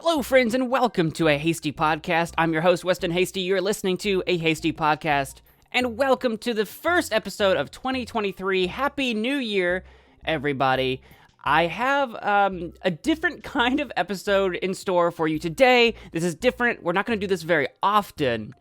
Hello, friends, and welcome to a Hasty Podcast. I'm your host, Weston Hasty. You're listening to a Hasty Podcast, and welcome to the first episode of 2023. Happy New Year, everybody. I have a different kind of episode in store for you today. This is different. We're not going to do this very often,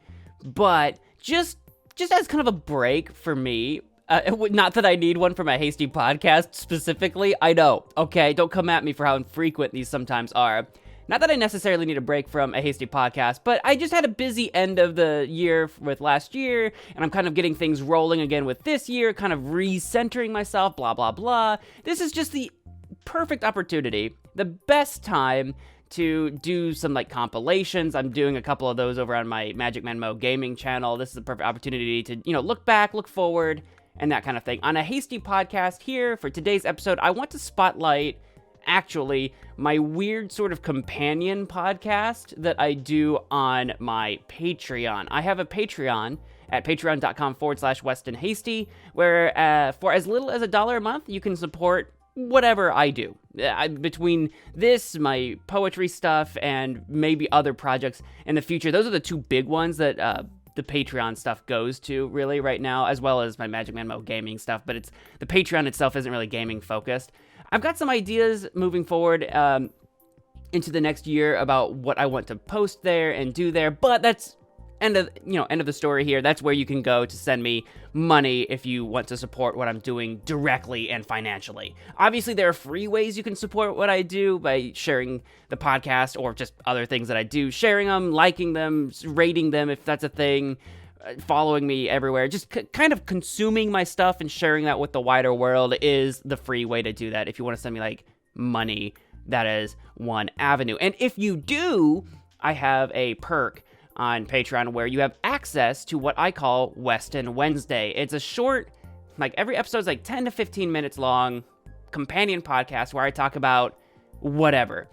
but just as kind of a break for me. Not that I need one for my Hasty Podcast specifically. I know, okay? Don't come at me for how infrequent these sometimes are. Not that I necessarily need a break from a Hasty Podcast, but I just had a busy end of the year with last year, and I'm kind of getting things rolling again with this year, kind of recentering myself, blah, blah, blah. This is just the perfect opportunity, the best time to do some, compilations. I'm doing a couple of those over on my Magic Man Mo gaming channel. This is a perfect opportunity to, look back, look forward, and that kind of thing. On a Hasty Podcast here, for today's episode, I want to spotlight actually my weird sort of companion podcast that I do on my Patreon. I have a Patreon at patreon.com/Weston Hasty, where for as little as $1 a month, you can support whatever I do. Between this, my poetry stuff, and maybe other projects in the future. Those are the two big ones that the Patreon stuff goes to really right now, as well as my Magic Man Mo gaming stuff, but the Patreon itself isn't really gaming focused. I've got some ideas moving forward into the next year about what I want to post there and do there, but that's end of the story here. That's where you can go to send me money if you want to support what I'm doing directly and financially. Obviously, there are free ways you can support what I do by sharing the podcast or just other things that I do, sharing them, liking them, rating them if that's a thing, following me everywhere. Just kind of consuming my stuff and sharing that with the wider world is the free way to do that. If you want to send me money, that is one avenue. And if you do, I have a perk on Patreon where you have access to what I call Weston Wednesday. It's a short, every episode's 10 to 15 minutes long companion podcast where I talk about whatever.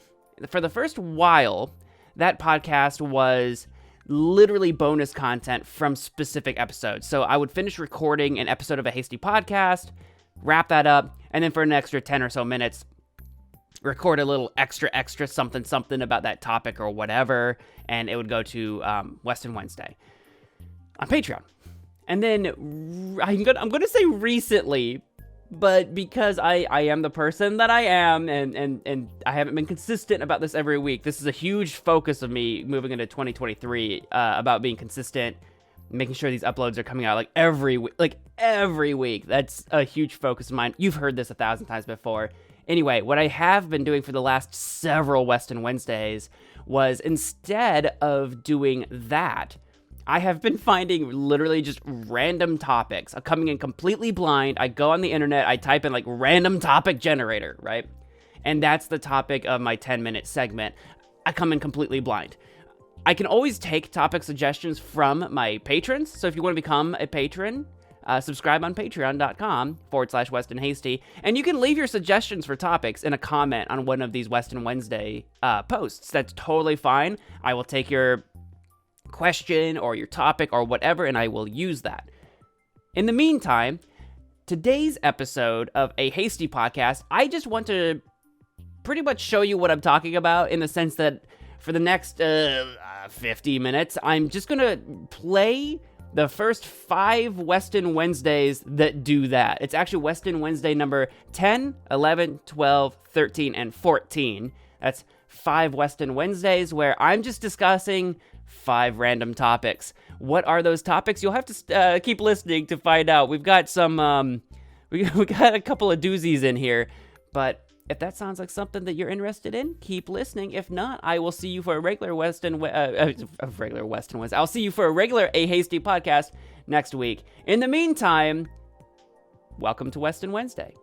For the first while, that podcast was literally bonus content from specific episodes. So I would finish recording an episode of a Hasty Podcast, wrap that up, and then for an extra 10 or so minutes, record a little extra something about that topic or whatever, and it would go to Weston Wednesday on Patreon. And then I'm gonna say recently, but because I am the person that I am, and I haven't been consistent about this every week, this is a huge focus of me moving into 2023 about being consistent, making sure these uploads are coming out every week. That's a huge focus of mine. You've heard this 1,000 times before. Anyway, what I have been doing for the last several Weston Wednesdays was, instead of doing that, I have been finding literally just random topics. I'm coming in completely blind. I go on the internet, I type in random topic generator, right? And that's the topic of my 10-minute segment. I come in completely blind. I can always take topic suggestions from my patrons. So if you want to become a patron, subscribe on patreon.com/Weston Hasty, and you can leave your suggestions for topics in a comment on one of these Weston Wednesday posts. That's totally fine. I will take your question or your topic or whatever, and I will use that. In the meantime, today's episode of a Hasty Podcast, I just want to pretty much show you what I'm talking about, in the sense that for the next 50 minutes, I'm just going to play the first 5 Weston Wednesdays that do that. It's actually Weston Wednesday number 10, 11, 12, 13, and 14. That's 5 Weston Wednesdays where I'm just discussing 5 random topics. What are those topics? You'll have to keep listening to find out. We've got some, we got a couple of doozies in here, but if that sounds like something that you're interested in, keep listening. If not, I will see you for a regular Weston Wednesday. I'll see you for a regular A Hasty Podcast next week. In the meantime, welcome to Weston Wednesday.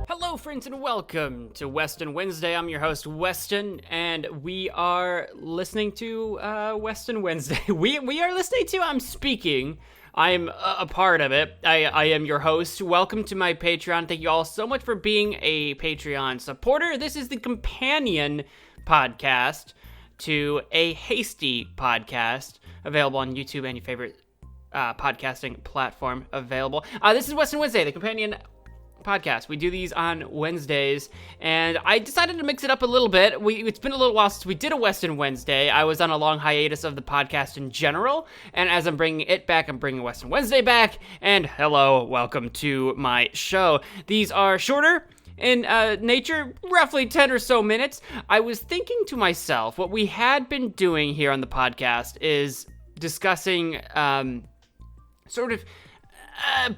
Hello, friends, and welcome to Weston Wednesday. I'm your host, Weston, and we are listening to Weston Wednesday. We are listening to I'm Speaking. I'm a part of it. I am your host. Welcome to my Patreon. Thank you all so much for being a Patreon supporter. This is the companion podcast to a Hasty Podcast, available on YouTube and your favorite podcasting platform available. This is Weston Wednesday, the companion podcast. We do these on Wednesdays, and I decided to mix it up a little bit. It's been a little while since we did a Weston Wednesday. I was on a long hiatus of the podcast in general, and as I'm bringing it back, I'm bringing Weston Wednesday back, and hello, welcome to my show. These are shorter in nature, roughly 10 or so minutes. I was thinking to myself, what we had been doing here on the podcast is discussing sort of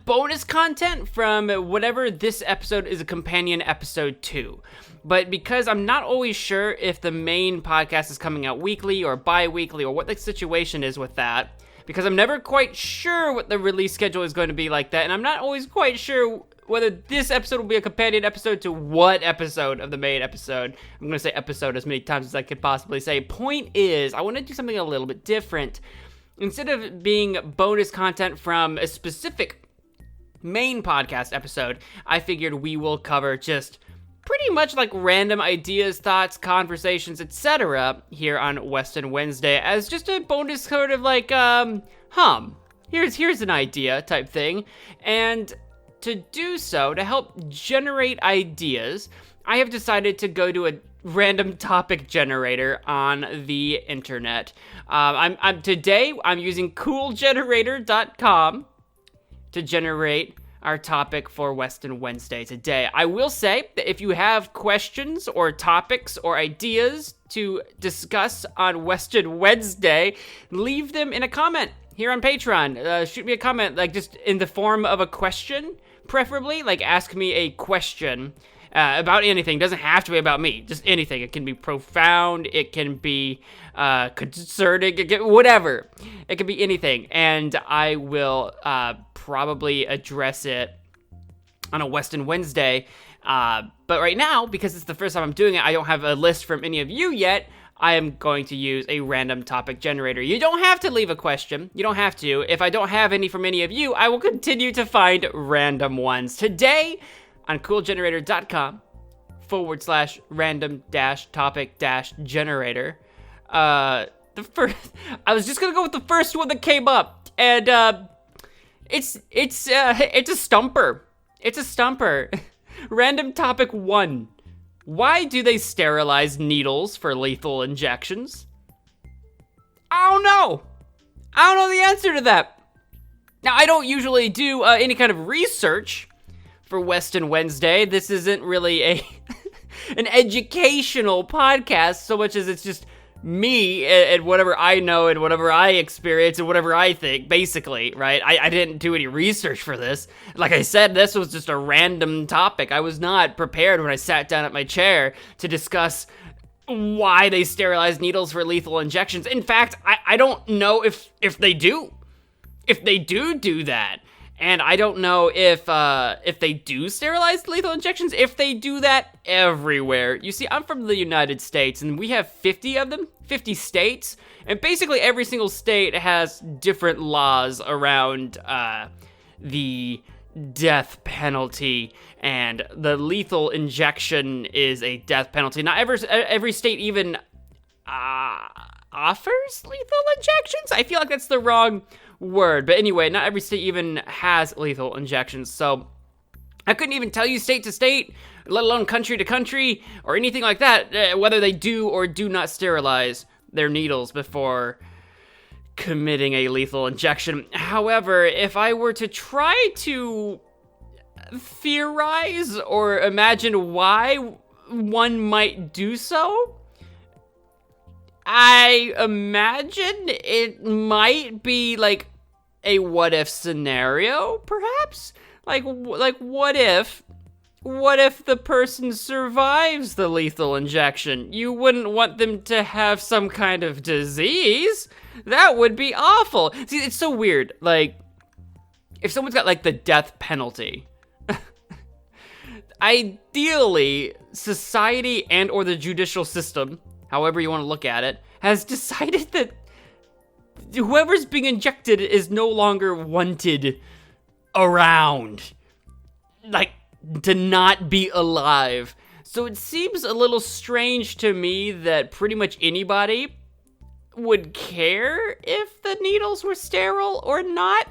bonus content from whatever this episode is a companion episode to. But because I'm not always sure if the main podcast is coming out weekly or bi-weekly or what the situation is with that, because I'm never quite sure what the release schedule is going to be like that, and I'm not always quite sure whether this episode will be a companion episode to what episode of the main episode. I'm going to say episode as many times as I could possibly say. Point is, I want to do something a little bit different. Instead of being bonus content from a specific main podcast episode, I figured we will cover just pretty much like random ideas, thoughts, conversations, etc. here on Weston Wednesday as just a bonus sort of like, here's an idea type thing. And to do so, to help generate ideas, I have decided to go to a random topic generator on the internet. Today I'm using coolgenerator.com to generate our topic for Weston Wednesday today. I will say that if you have questions or topics or ideas to discuss on Weston Wednesday, leave them in a comment here on Patreon. Shoot me a comment, like just in the form of a question, preferably. Like ask me a question about anything. It doesn't have to be about me, just anything. It can be profound, it can be concerning, whatever. It can be anything, and I will probably address it on a Weston Wednesday. But right now, because it's the first time I'm doing it, I don't have a list from any of you yet. I am going to use a random topic generator. You don't have to leave a question. You don't have to. If I don't have any from any of you, I will continue to find random ones. Today, on coolgenerator.com/random-topic-generator. I was just gonna go with the first one that came up, and it's a stumper. It's a stumper. Random topic 1. Why do they sterilize needles for lethal injections? I don't know. I don't know the answer to that. Now, I don't usually do any kind of research for Weston Wednesday. This isn't really an educational podcast so much as it's just me and whatever I know and whatever I experience and whatever I think, basically, right? I didn't do any research for this. Like I said, this was just a random topic. I was not prepared when I sat down at my chair to discuss why they sterilize needles for lethal injections. In fact, I don't know if they do. If they do that. And I don't know if they do sterilize lethal injections, if they do that everywhere. You see, I'm from the United States, and we have 50 of them, 50 states, and basically every single state has different laws around the death penalty, and the lethal injection is a death penalty. Not every state even offers lethal injections? I feel like that's the wrong word, but anyway, not every state even has lethal injections, so I couldn't even tell you state to state, let alone country to country, or anything like that, whether they do or do not sterilize their needles before committing a lethal injection. However, if I were to try to theorize or imagine why one might do so, I imagine it might be like a what if scenario, perhaps? Like what if the person survives the lethal injection? You wouldn't want them to have some kind of disease. That would be awful. See, it's so weird. Like, if someone's got like the death penalty, ideally, society and or the judicial system, however you want to look at it, has decided that whoever's being injected is no longer wanted around. Like, to not be alive. So it seems a little strange to me that pretty much anybody would care if the needles were sterile or not.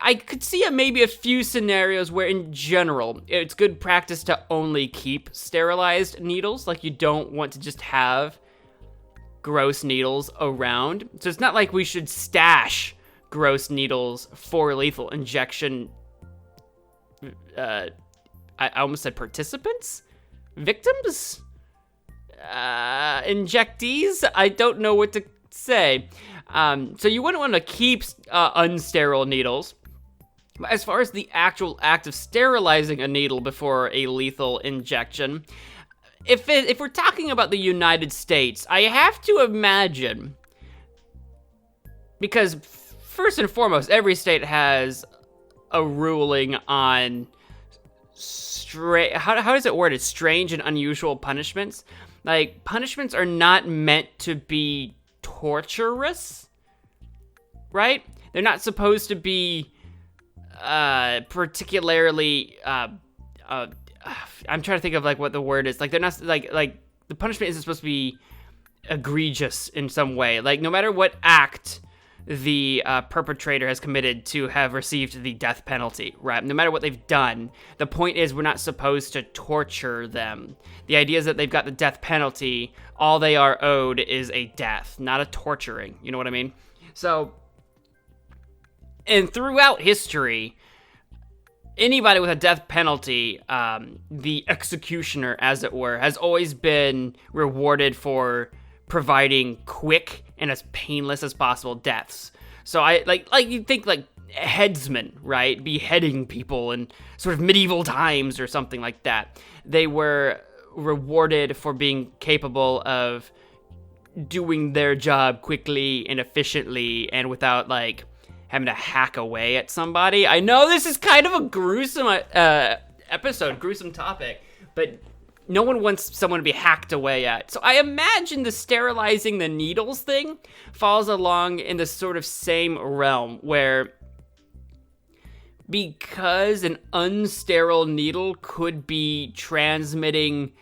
I could see maybe a few scenarios where in general it's good practice to only keep sterilized needles. Like, you don't want to just have gross needles around. So it's not like we should stash gross needles for lethal injection. I almost said participants? Victims? Injectees? I don't know what to say. So you wouldn't want to keep unsterile needles. But as far as the actual act of sterilizing a needle before a lethal injection, if we're talking about the United States, I have to imagine, because first and foremost, every state has a ruling on how does it word it? Strange and unusual punishments. Like, punishments are not meant to be torturous, right? They're not supposed to be particularly I'm trying to think of like what the word is. Like, they're not like the punishment isn't supposed to be egregious in some way. Like, no matter what act the perpetrator has committed to have received the death penalty, right? No matter what they've done, the point is we're not supposed to torture them. The idea is that they've got the death penalty. All they are owed is a death, not a torturing. You know what I mean? So, and throughout history, anybody with a death penalty, the executioner, as it were, has always been rewarded for providing quick and as painless as possible deaths. So I like you think like headsmen, right? Beheading people in sort of medieval times or something like that. They were rewarded for being capable of doing their job quickly and efficiently and without like having to hack away at somebody. I know this is kind of a gruesome gruesome topic, but no one wants someone to be hacked away at. So I imagine the sterilizing the needles thing falls along in the sort of same realm where, because an unsterile needle could be transmitting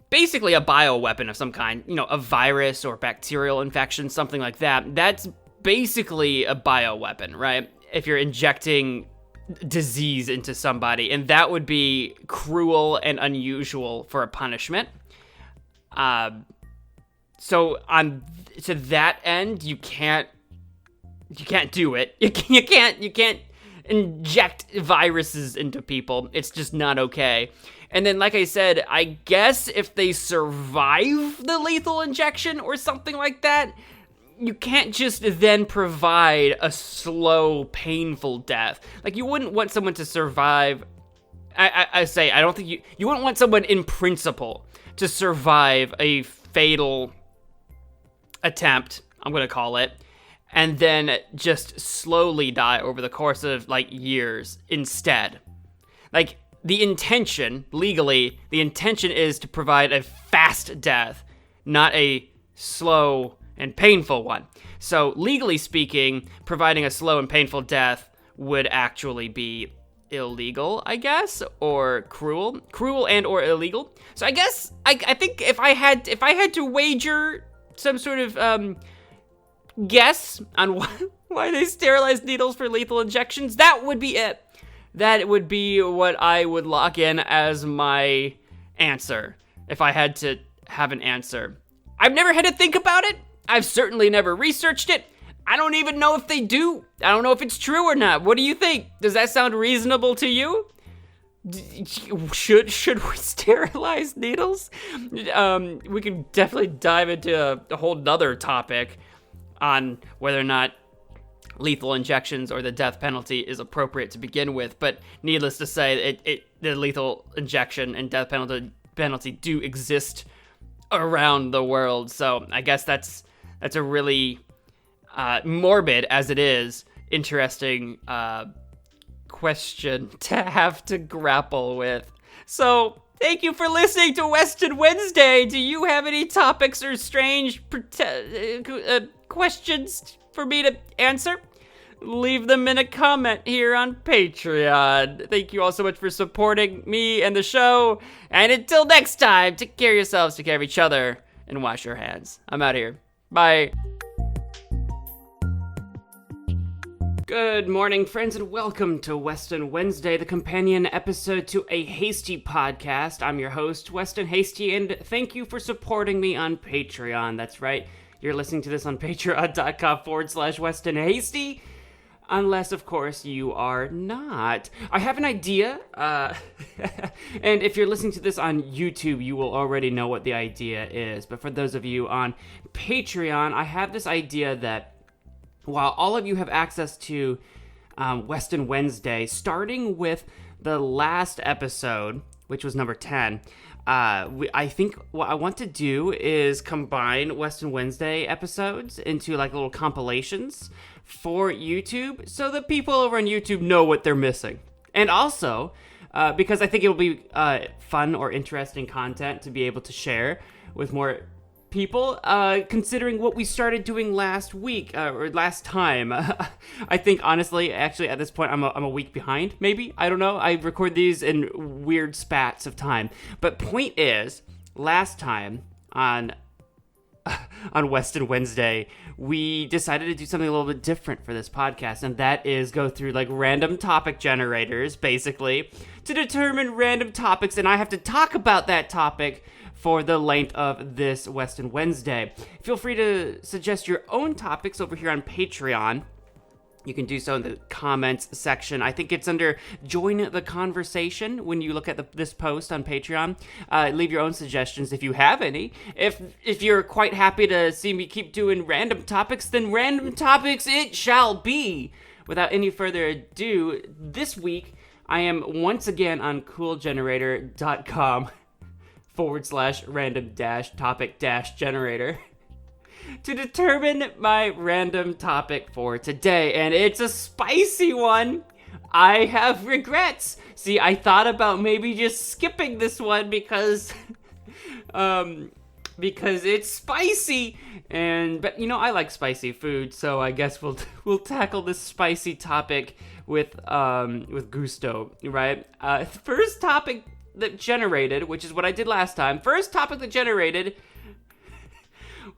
basically a bioweapon of some kind, you know, a virus or bacterial infection, something like that, that's basically a bioweapon, right? If you're injecting disease into somebody, and that would be cruel and unusual for a punishment. So on to that end, you can't do it. You can't inject viruses into people. It's just not okay. And then, like I said, I guess if they survive the lethal injection or something like that, you can't just then provide a slow, painful death. Like, you wouldn't want someone to survive. I don't think you wouldn't want someone in principle to survive a fatal attempt, I'm going to call it, and then just slowly die over the course of, like, years instead. Like, the intention, legally, the intention is to provide a fast death, not a slow and painful one. So, legally speaking, providing a slow and painful death would actually be illegal, I guess, or cruel and or illegal. So I guess I think if I had to wager some sort of guess on why they sterilize needles for lethal injections, that would be it. That would be what I would lock in as my answer if I had to have an answer. I've never had to think about it. I've certainly never researched it. I don't even know if they do. I don't know if it's true or not. What do you think? Does that sound reasonable to you? Should we sterilize needles? We could definitely dive into a whole nother topic on whether or not lethal injections or the death penalty is appropriate to begin with. But needless to say, the lethal injection and death penalty do exist around the world. So I guess that's a really morbid as it is, interesting question to have to grapple with. So, thank you for listening to Weston Wednesday. Do you have any topics or strange questions for me to answer? Leave them in a comment here on Patreon. Thank you all so much for supporting me and the show. And until next time, take care of yourselves, take care of each other, and wash your hands. I'm out of here. Bye. Good morning, friends, and welcome to Weston Wednesday, the companion episode to a Hasty podcast. I'm your host, Weston Hasty, and thank you for supporting me on Patreon. That's right, you're listening to this on patreon.com/Weston Hasty. Unless, of course, you are not. I have an idea, and if you're listening to this on YouTube, you will already know what the idea is. But for those of you on Patreon, I have this idea that while all of you have access to Weston Wednesday, starting with the last episode, which was number 10, I think what I want to do is combine Weston Wednesday episodes into like little compilations for YouTube so that people over on YouTube know what they're missing. And also, because I think it'll be fun or interesting content to be able to share with more people, considering what we started doing last week, or last time. I think, honestly, actually, at this point, I'm a week behind, maybe? I don't know. I record these in weird spats of time. But point is, last time on Weston Wednesday, we decided to do something a little bit different for this podcast, and that is go through, like, random topic generators, basically, to determine random topics, and I have to talk about that topic for the length of this Weston Wednesday. Feel free to suggest your own topics over here on Patreon. You can do so in the comments section. I think it's under Join the Conversation when you look at this post on Patreon. Leave your own suggestions if you have any. If you're quite happy to see me keep doing random topics, then random topics it shall be. Without any further ado, this week I am once again on coolgenerator.com/random-topic-generator to determine my random topic for today, and it's a spicy one. I have regrets. See, I thought about maybe just skipping this one because it's spicy, but you know, I like spicy food, so I guess we'll tackle this spicy topic with gusto, right? First topic that generated, which is what I did last time. First topic that generated: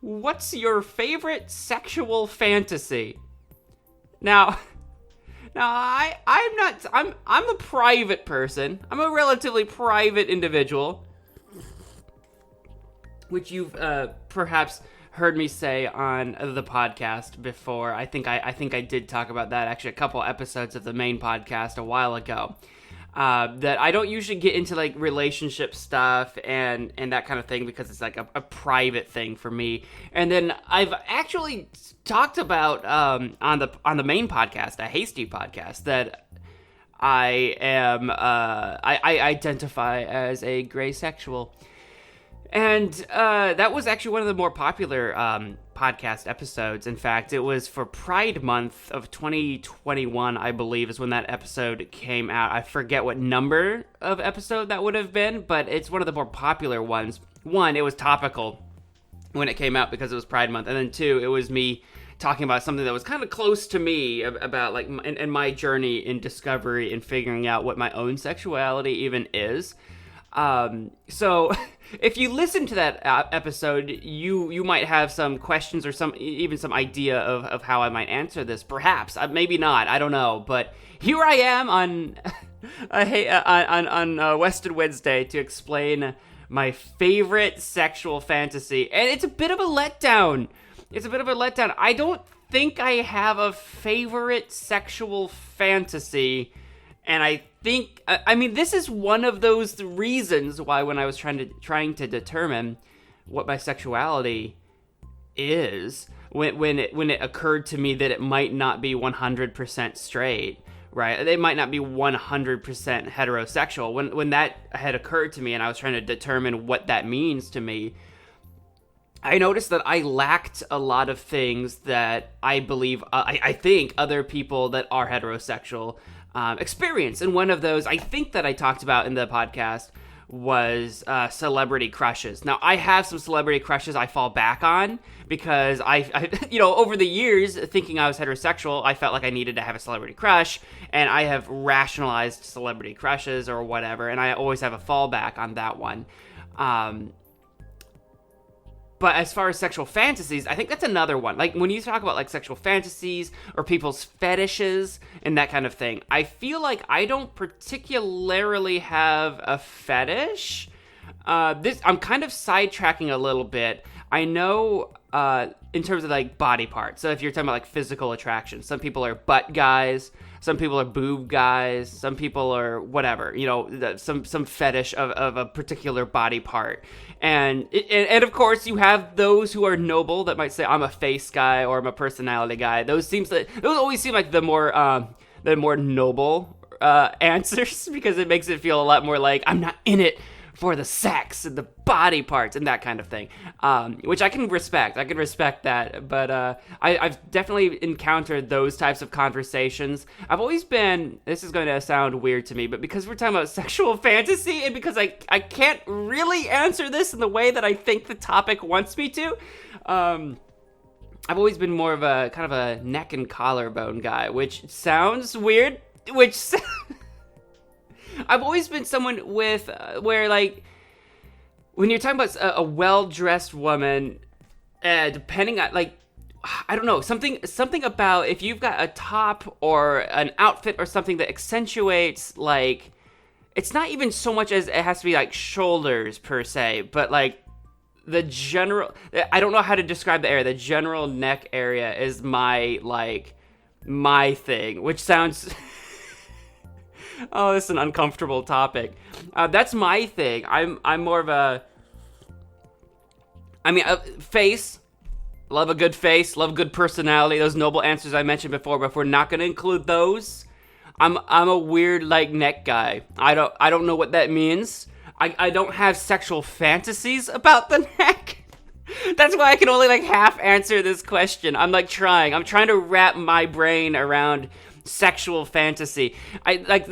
what's your favorite sexual fantasy? Now I'm a private person. I'm a relatively private individual, which you've perhaps heard me say on the podcast before. I think I did talk about that actually a couple episodes of the main podcast a while ago. That I don't usually get into like relationship stuff and that kind of thing because it's like a private thing for me. And then I've actually talked about on the main podcast, a Hasty podcast, that I am I identify as a gray sexual. And that was actually one of the more popular podcast episodes. In fact, it was for Pride Month of 2021, I believe, is when that episode came out. I forget what number of episode that would have been, but it's one of the more popular ones. One, it was topical when it came out because it was Pride Month. And then two, it was me talking about something that was kind of close to me about like in my journey in discovery and figuring out what my own sexuality even is. So if you listen to that episode, you might have some questions or some idea of how I might answer this. Perhaps, maybe not. I don't know. But here I am on Weston Wednesday to explain my favorite sexual fantasy, and it's a bit of a letdown. I don't think I have a favorite sexual fantasy. And I think, I mean, this is one of those reasons why when I was trying to determine what my sexuality is, when it occurred to me that it might not be 100% straight, right? It might not be 100% heterosexual. When that had occurred to me and I was trying to determine what that means to me, I noticed that I lacked a lot of things that I believe, I think other people that are heterosexual experience. And one of those I think that I talked about in the podcast was celebrity crushes. Now, I have some celebrity crushes I fall back on because I over the years, thinking I was heterosexual, I felt like I needed to have a celebrity crush, and I have rationalized celebrity crushes or whatever, and I always have a fallback on that one. But as far as sexual fantasies, I think that's another one. Like, when you talk about, like, sexual fantasies or people's fetishes and that kind of thing, I feel like I don't particularly have a fetish. I'm kind of sidetracking a little bit. I know, in terms of, like, body parts. So if you're talking about, like, physical attraction, some people are butt guys, some people are boob guys, some people are whatever, you know, some fetish of a particular body part. And of course, you have those who are noble that might say, I'm a face guy or I'm a personality guy. Those always seem like the more noble answers, because it makes it feel a lot more like I'm not in it for the sex and the body parts and that kind of thing, which I can respect. I can respect that, but I've definitely encountered those types of conversations. I've always been, this is going to sound weird to me, but because we're talking about sexual fantasy, and because I can't really answer this in the way that I think the topic wants me to, I've always been more of a kind of a neck and collarbone guy, which sounds weird, I've always been someone with, where, like, when you're talking about a well-dressed woman, depending on, like, I don't know, something about if you've got a top or an outfit or something that accentuates, like, it's not even so much as it has to be, like, shoulders, per se, but, like, the general, I don't know how to describe the area, the general neck area is my thing, which sounds... Oh, this is an uncomfortable topic. That's my thing. I'm more of a face. Love a good face. Love a good personality. Those noble answers I mentioned before. But if we're not going to include those, I'm a weird, like, neck guy. I don't know what that means. I don't have sexual fantasies about the neck. That's why I can only, like, half answer this question. I'm trying to wrap my brain around sexual fantasy. I like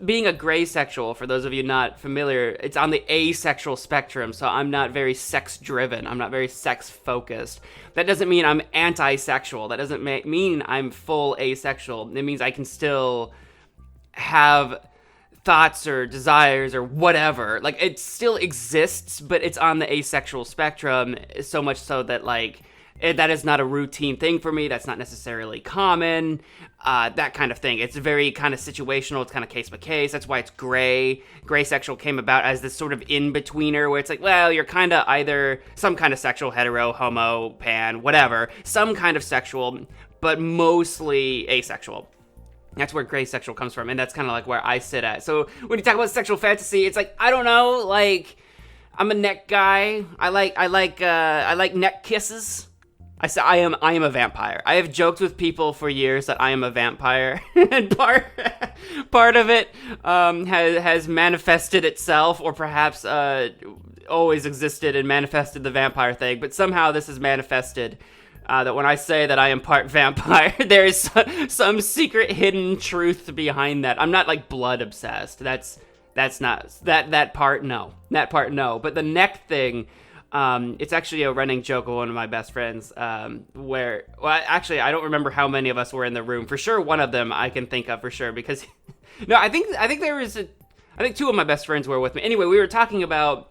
being a gray sexual. For those of you not familiar, it's on the asexual spectrum, so I'm not very sex driven. I'm not very sex focused. That doesn't mean I'm anti-sexual. That doesn't mean I'm full asexual. It means I can still have thoughts or desires or whatever. Like, it still exists, but it's on the asexual spectrum, so much so that, like, that is not a routine thing for me. That's not necessarily common. That kind of thing. It's very kind of situational. It's kind of case by case. That's why it's gray. Gray sexual came about as this sort of in-betweener where it's like, well, you're kind of either some kind of sexual, hetero, homo, pan, whatever. Some kind of sexual, but mostly asexual. That's where gray sexual comes from, and that's kind of like where I sit at. So when you talk about sexual fantasy, it's like, I don't know, like, I'm a neck guy. I like neck kisses. I am a vampire. I have joked with people for years that I am a vampire, and part of it has manifested itself, or perhaps always existed and manifested the vampire thing. But somehow this has manifested that when I say that I am part vampire, there is some secret hidden truth behind that. I'm not, like, blood obsessed. That's not that part. No, that part. No, but the neck thing. It's actually a running joke of one of my best friends, actually, I don't remember how many of us were in the room. For sure, one of them I can think of for sure, because, no, I think two of my best friends were with me. Anyway, we were talking about,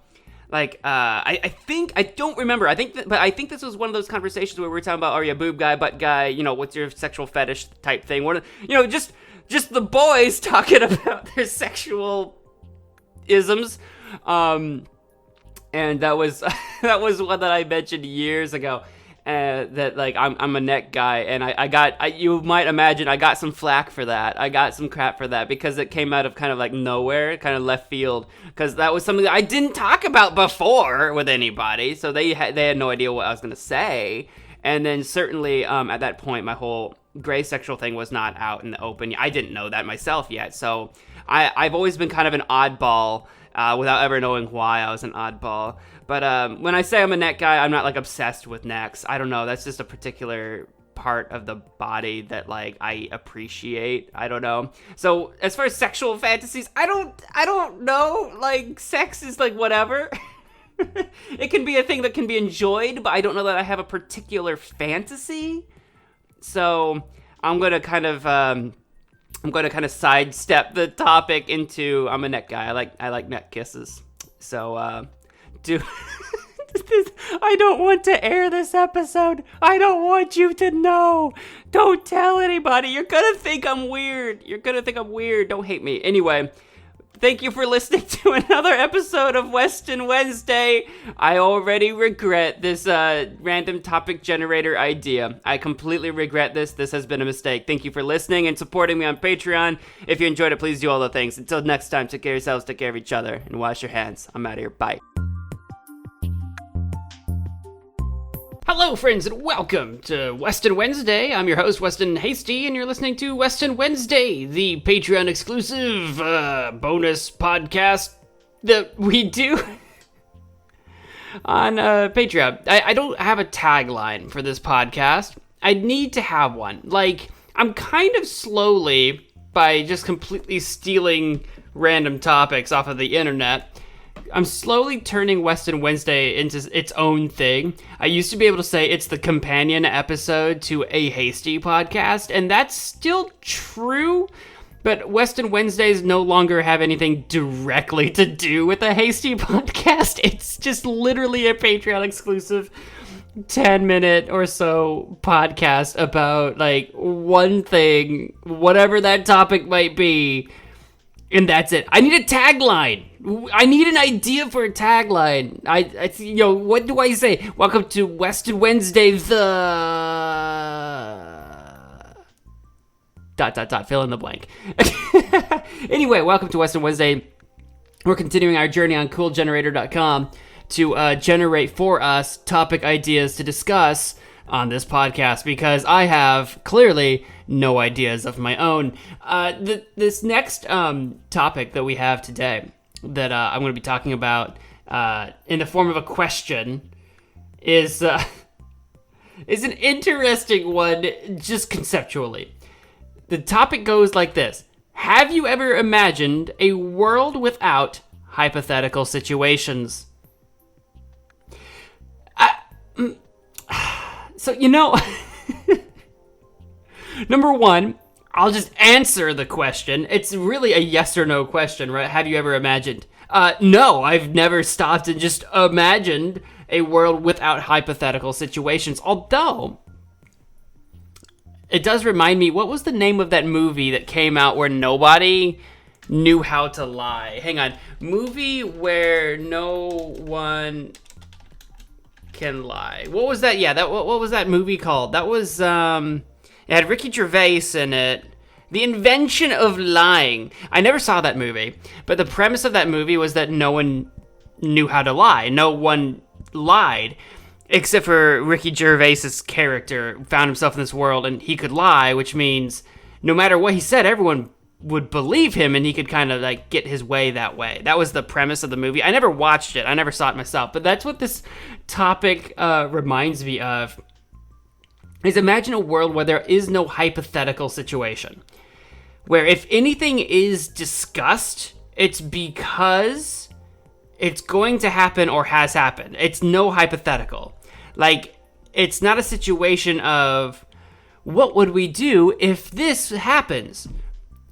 like, I don't remember. I think this was one of those conversations where we were talking about, are you a boob guy, butt guy, you know, what's your sexual fetish type thing? Just the boys talking about their sexual isms. And that was one that I mentioned years ago, that, like, I'm a neck guy, and you might imagine I got some flack for that. I got some crap for that because it came out of kind of like nowhere, kind of left field, because that was something that I didn't talk about before with anybody, so they had no idea what I was gonna say. And then certainly at that point, my whole gray sexual thing was not out in the open. I didn't know that myself yet, so I've always been kind of an oddball. Without ever knowing why I was an oddball. But when I say I'm a neck guy, I'm not, like, obsessed with necks. I don't know. That's just a particular part of the body that, like, I appreciate. I don't know. So as far as sexual fantasies, I don't know. Like, sex is, like, whatever. It can be a thing that can be enjoyed, but I don't know that I have a particular fantasy. So I'm going to kind of sidestep the topic into I'm a neck guy. I like neck kisses. So, I don't want to air this episode. I don't want you to know. Don't tell anybody. You're gonna think I'm weird. Don't hate me. Anyway, thank you for listening to another episode of Weston Wednesday. I already regret this random topic generator idea. I completely regret this. This has been a mistake. Thank you for listening and supporting me on Patreon. If you enjoyed it, please do all the things. Until next time, take care of yourselves, take care of each other, and wash your hands. I'm out of here. Bye. Hello, friends, and welcome to Weston Wednesday. I'm your host, Weston Hasty, and you're listening to Weston Wednesday, the Patreon exclusive bonus podcast that we do on Patreon. I don't have a tagline for this podcast. I need to have one. Like, I'm kind of slowly, by just completely stealing random topics off of the internet, I'm slowly turning Weston Wednesday into its own thing. I used to be able to say it's the companion episode to a Hasty podcast, and that's still true, but Weston Wednesdays no longer have anything directly to do with a Hasty podcast. It's just literally a Patreon exclusive 10-minute or so podcast about, like, one thing, whatever that topic might be, and that's it. I need a tagline. I need an idea for a tagline. What do I say? Welcome to Weston Wednesday, the... ... fill in the blank. Anyway, welcome to Weston Wednesday. We're continuing our journey on coolgenerator.com to generate for us topic ideas to discuss on this podcast, because I have clearly no ideas of my own. This next topic that we have today that I'm going to be talking about in the form of a question is an interesting one, just conceptually. The topic goes like this: have you ever imagined a world without hypothetical situations? So, number one, I'll just answer the question. It's really a yes or no question, right? Have you ever imagined? No, I've never stopped and just imagined a world without hypothetical situations. Although, it does remind me, what was the name of that movie that came out where nobody knew how to lie? Hang on. Movie where no one can lie. What was that? Yeah, what was that movie called? That was, it had Ricky Gervais in it. The Invention of Lying. I never saw that movie, but the premise of that movie was that no one knew how to lie. No one lied, except for Ricky Gervais's character found himself in this world and he could lie, which means no matter what he said, everyone would believe him and he could kind of like get his way that way. That was the premise of the movie. I never watched it. I never saw it myself, but that's what this topic reminds me of. Is imagine a world where there is no hypothetical situation. Where if anything is discussed, it's because it's going to happen or has happened. It's no hypothetical. Like, it's not a situation of, what would we do if this happens?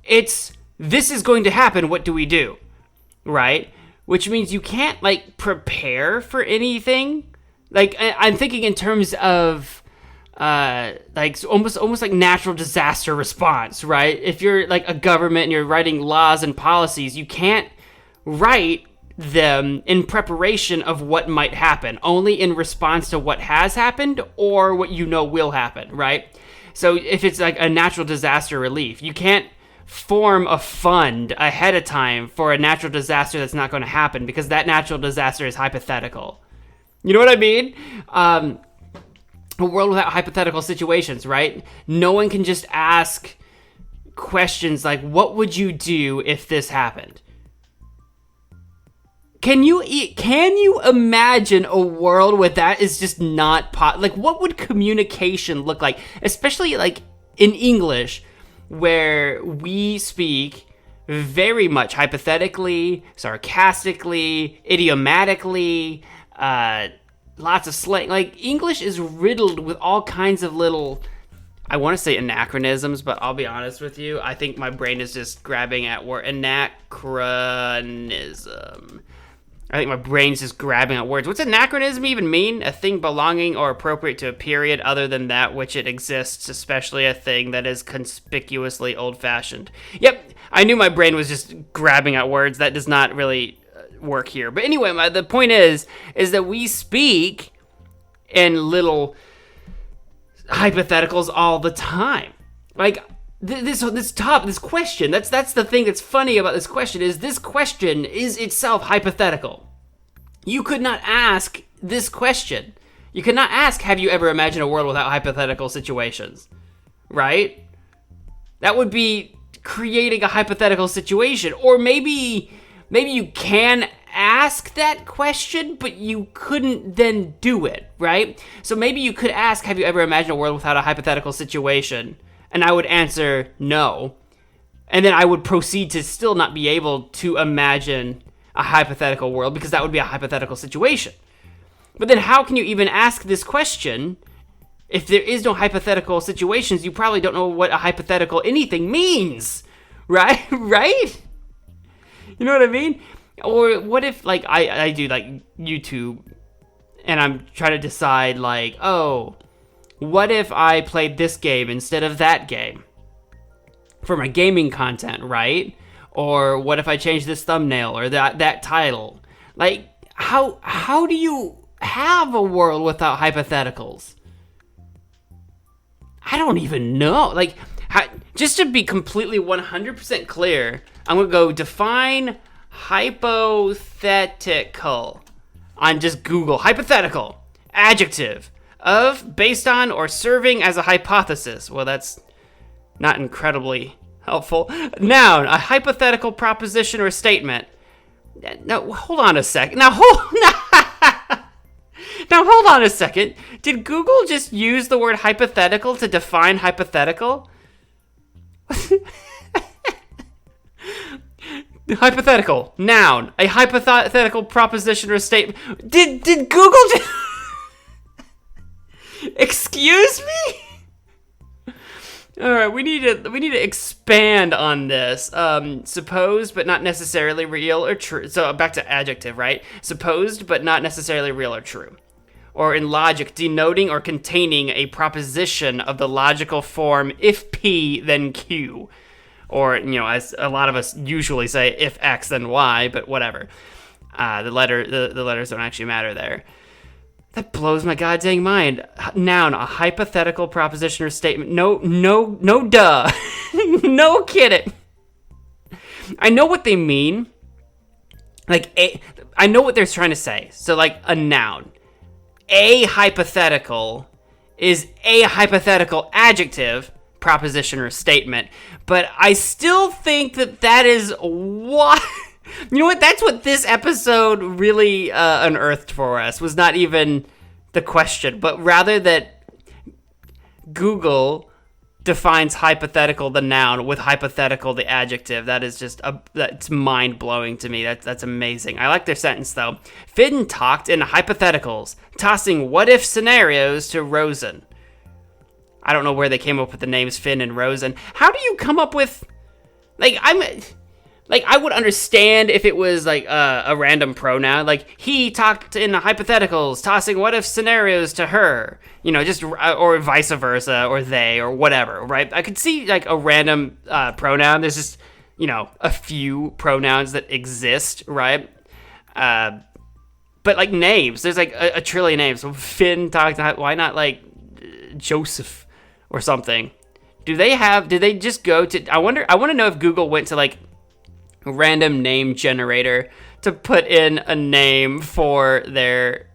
It's, this is going to happen, what do we do? Right? Which means you can't, like, prepare for anything. Like, I'm thinking in terms of, like almost like natural disaster response, right? If you're like a government and you're writing laws and policies, you can't write them in preparation of what might happen, only in response to what has happened or what you know will happen, right? So if it's like a natural disaster relief, you can't form a fund ahead of time for a natural disaster that's not going to happen, because that natural disaster is hypothetical. You know what I mean? A world without hypothetical situations, right? No one can just ask questions like, what would you do if this happened? Can you imagine a world where that is just not like, what would communication look like? Especially like in English, where we speak very much hypothetically, sarcastically, idiomatically, lots of slang. Like, English is riddled with all kinds of little, I want to say anachronisms, but I'll be honest with you, I think my brain is just grabbing at word anachronism. I think my brain's just grabbing at words. What's anachronism even mean? A thing belonging or appropriate to a period other than that which it exists, especially a thing that is conspicuously old-fashioned. Yep, I knew my brain was just grabbing at words. That does not really work here. But anyway, the point is that we speak in little hypotheticals all the time. Like, this question, that's the thing that's funny about this question, is this question is itself hypothetical. You could not ask this question. You could not ask, have you ever imagined a world without hypothetical situations? Right? That would be creating a hypothetical situation. Or maybe you can ask that question, but you couldn't then do it, right? So maybe you could ask, have you ever imagined a world without a hypothetical situation? And I would answer no. And then I would proceed to still not be able to imagine a hypothetical world because that would be a hypothetical situation. But then how can you even ask this question if there is no hypothetical situations? You probably don't know what a hypothetical anything means, right? Right? You know what I mean? Or what if, like, I do, like, YouTube, and I'm trying to decide, like, oh, what if I played this game instead of that game for my gaming content, right? Or what if I changed this thumbnail or that title? Like, how do you have a world without hypotheticals? I don't even know. Like, just to be completely 100% clear, I'm going to go define hypothetical on just Google. Hypothetical, adjective, of, based on, or serving as a hypothesis. Well, that's not incredibly helpful. Noun, a hypothetical proposition or statement. Now, hold on a second. Now, hold on a second. Did Google just use the word hypothetical to define hypothetical? Hypothetical, noun, a hypothetical proposition or statement. Did Google just... Excuse me? All right, we need to expand on this. Supposed but not necessarily real or true. So back to adjective, right? Supposed but not necessarily real or true. Or in logic, denoting or containing a proposition of the logical form if P then Q. Or, as a lot of us usually say, if X then Y, but whatever. The letters don't actually matter there. That blows my goddamn mind. Noun, a hypothetical proposition or statement. No, duh. No kidding. I know what they mean. I know what they're trying to say. So, like, a noun. A hypothetical is a hypothetical adjective, proposition, or statement. But I still think that is what... You know what? That's what this episode really unearthed for us, was not even the question, but rather that Google defines hypothetical the noun with hypothetical the adjective. That is just that's mind-blowing to me. That's amazing. I like their sentence, though. Finn talked in hypotheticals, tossing what-if scenarios to Rosen. I don't know where they came up with the names Finn and Rosen. How do you come up with... I would understand if it was, like, a random pronoun. Like, he talked in hypotheticals, tossing what-if scenarios to her. Or vice versa, or they, or whatever, right? I could see, like, a random pronoun. There's just, a few pronouns that exist, right? But, like, names. There's, like, a trillion names. So Finn talked to... Why not, like, Joseph or something? Did they just go to... I want to know if Google went to, like, random name generator to put in a name for their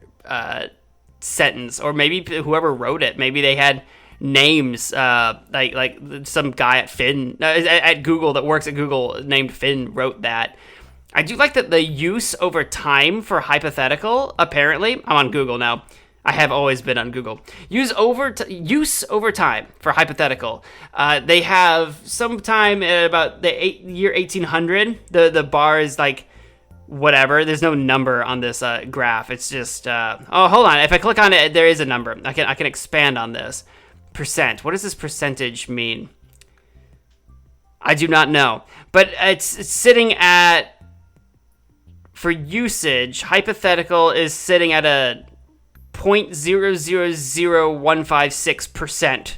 sentence, or maybe whoever wrote it, maybe they had names like some guy at Google that works at Google named Finn wrote that. I do like that the use over time for hypothetical. Apparently, I'm on Google now. I have always been on Google. Use over time for hypothetical. They have sometime at about the year 1800. The bar is like whatever. There's no number on this graph. It's just hold on. If I click on it, there is a number. I can expand on this. Percent. What does this percentage mean? I do not know. But it's sitting at for usage, hypothetical is sitting at a 0.000156%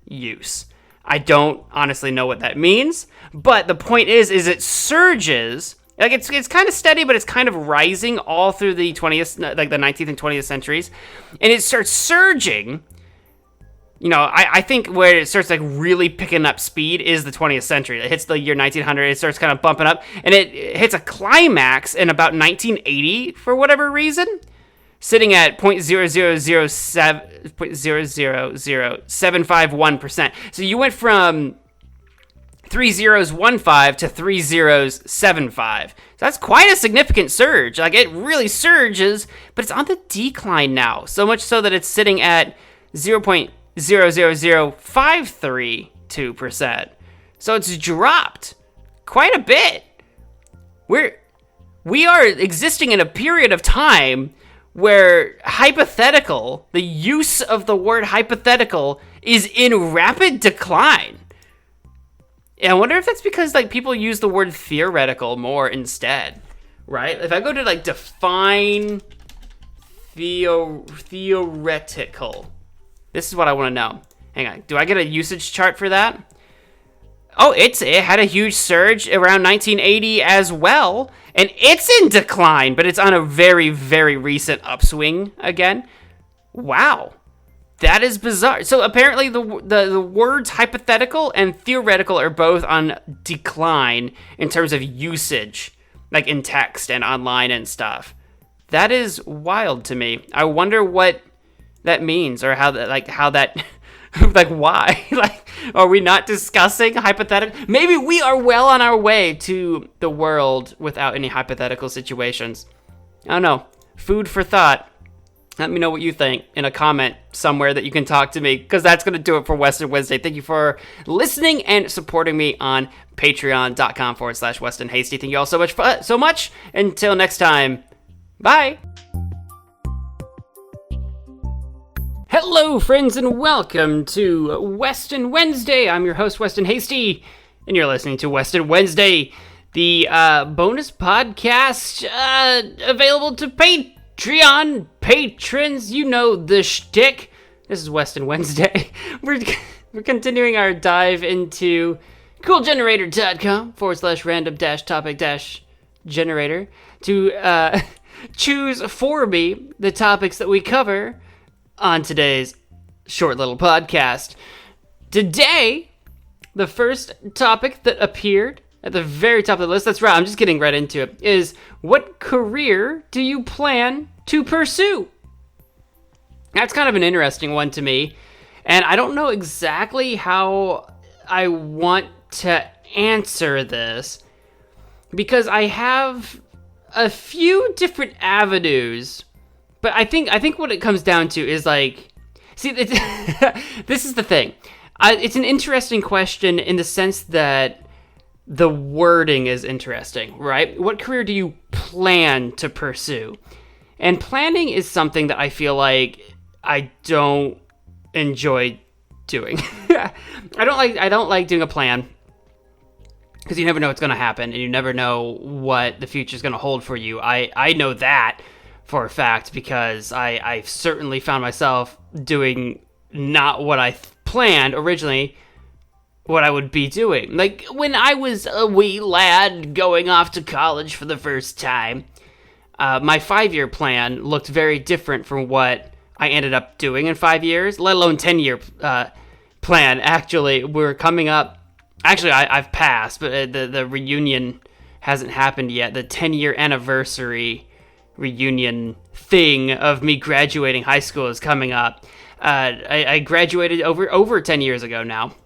use. I don't honestly know what that means, but the point is it surges. Like it's kind of steady, but it's kind of rising all through the 20th, like the 19th and 20th centuries, and it starts surging. You know, I think where it starts like really picking up speed is the 20th century. It hits the year 1900, it starts kind of bumping up, and it hits a climax in about 1980 for whatever reason, sitting at 0.000751%. So you went from 3015 to 3075. So that's quite a significant surge. Like it really surges, but it's on the decline now. So much so that it's sitting at 0.000532%. So it's dropped quite a bit. We are existing in a period of time where hypothetical, the use of the word hypothetical, is in rapid decline. And I wonder if that's because like people use the word theoretical more instead, right? If I go to like define theoretical, this is what I want to know. Hang on, do I get a usage chart for that? Oh, it had a huge surge around 1980 as well, and it's in decline, but it's on a very, very recent upswing again. Wow. That is bizarre. So apparently the words hypothetical and theoretical are both on decline in terms of usage, like in text and online and stuff. That is wild to me. I wonder what that means, or how that, like why? Like, are we not discussing hypothetical? Maybe we are well on our way to the world without any hypothetical situations. I don't know. Food for thought. Let me know what you think in a comment somewhere that you can talk to me, because that's going to do it for Weston Wednesday. Thank you for listening and supporting me on patreon.com/Weston Hasty. Thank you all so much. Until next time, bye. Hello, friends, and welcome to Weston Wednesday. I'm your host, Weston Hasty, and you're listening to Weston Wednesday, the bonus podcast available to Patreon patrons. You know the shtick. This is Weston Wednesday. We're continuing our dive into coolgenerator.com/random-topic-generator to choose for me the topics that we cover on today's short little podcast. Today, the first topic that appeared at the very top of the list, that's right, I'm just getting right into it, is what career do you plan to pursue? That's kind of an interesting one to me, and I don't know exactly how I want to answer this, because I have a few different avenues. But I think what it comes down to is like, see, this is the thing. It's an interesting question in the sense that the wording is interesting, right? What career do you plan to pursue? And planning is something that I feel like I don't enjoy doing. I don't like doing a plan, because you never know what's going to happen, and you never know what the future is going to hold for you. I know that for a fact, because I certainly found myself doing not what I planned originally what I would be doing. Like, when I was a wee lad going off to college for the first time, my 5-year plan looked very different from what I ended up doing in 5 years, let alone 10-year plan. Actually, we're coming up. Actually, I've passed, but the reunion hasn't happened yet. The 10-year anniversary reunion thing of me graduating high school is coming up. I graduated over 10 years ago now.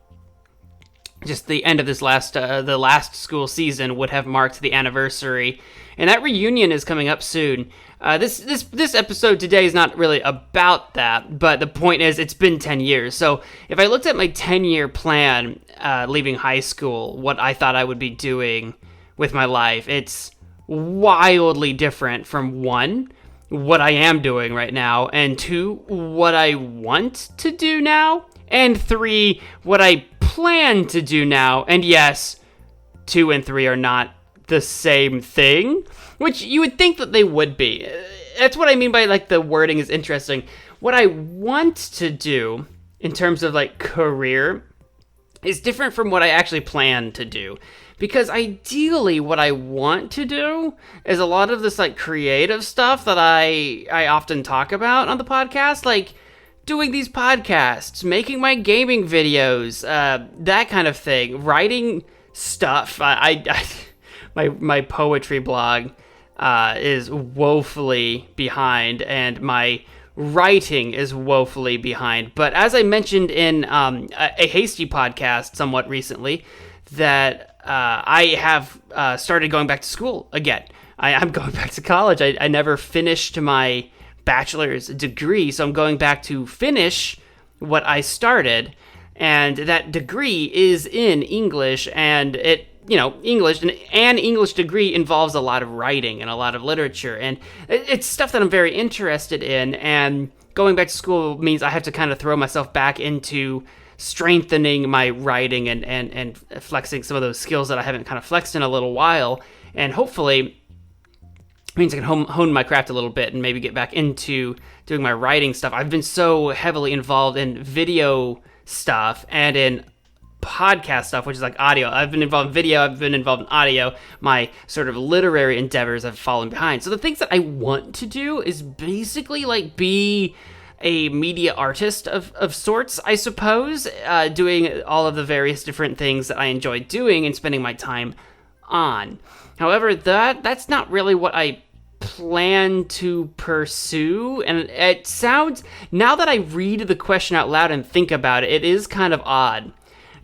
Just the end of this the last school season would have marked the anniversary, and that reunion is coming up soon. This episode today is not really about that, but the point is it's been 10 years. So if I looked at my 10-year plan leaving high school, what I thought I would be doing with my life, it's wildly different from 1, what I am doing right now, and 2, what I want to do now, and 3, what I plan to do now. And yes, 2 and 3 are not the same thing, which you would think that they would be. That's what I mean by like the wording is interesting. What I want to do in terms of like career is different from what I actually plan to do. Because ideally what I want to do is a lot of this like creative stuff that I often talk about on the podcast, like doing these podcasts, making my gaming videos, that kind of thing, writing stuff. My poetry blog is woefully behind, and my writing is woefully behind. But as I mentioned in a Hasty podcast somewhat recently, that I have started going back to school again. I'm going back to college. I never finished my bachelor's degree, so I'm going back to finish what I started, and that degree is in English, and English, and an English degree involves a lot of writing and a lot of literature, and it's stuff that I'm very interested in, and going back to school means I have to kind of throw myself back into strengthening my writing and flexing some of those skills that I haven't kind of flexed in a little while, and hopefully means I can hone my craft a little bit and maybe get back into doing my writing stuff. I've been so heavily involved in video stuff and in podcast stuff, which is like audio. I've been involved in video, I've been involved in audio. My sort of literary endeavors have fallen behind. So the things that I want to do is basically like be a media artist of sorts, I suppose, doing all of the various different things that I enjoy doing and spending my time on. However, that's not really what I plan to pursue, and it sounds, now that I read the question out loud and think about it, it is kind of odd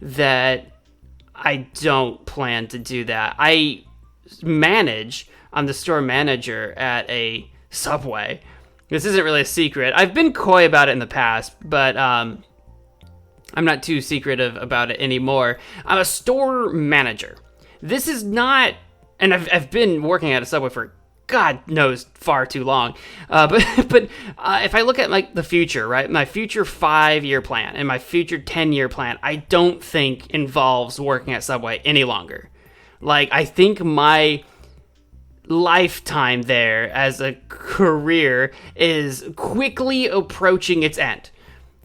that I don't plan to do that. I'm the store manager at a Subway. This isn't really a secret. I've been coy about it in the past, but I'm not too secretive about it anymore. I'm a store manager. This is not, and I've been working at a Subway for God knows far too long. But if I look at like the future, right, my future 5-year plan and my future 10-year plan, I don't think involves working at Subway any longer. Like, I think my lifetime there as a career is quickly approaching its end.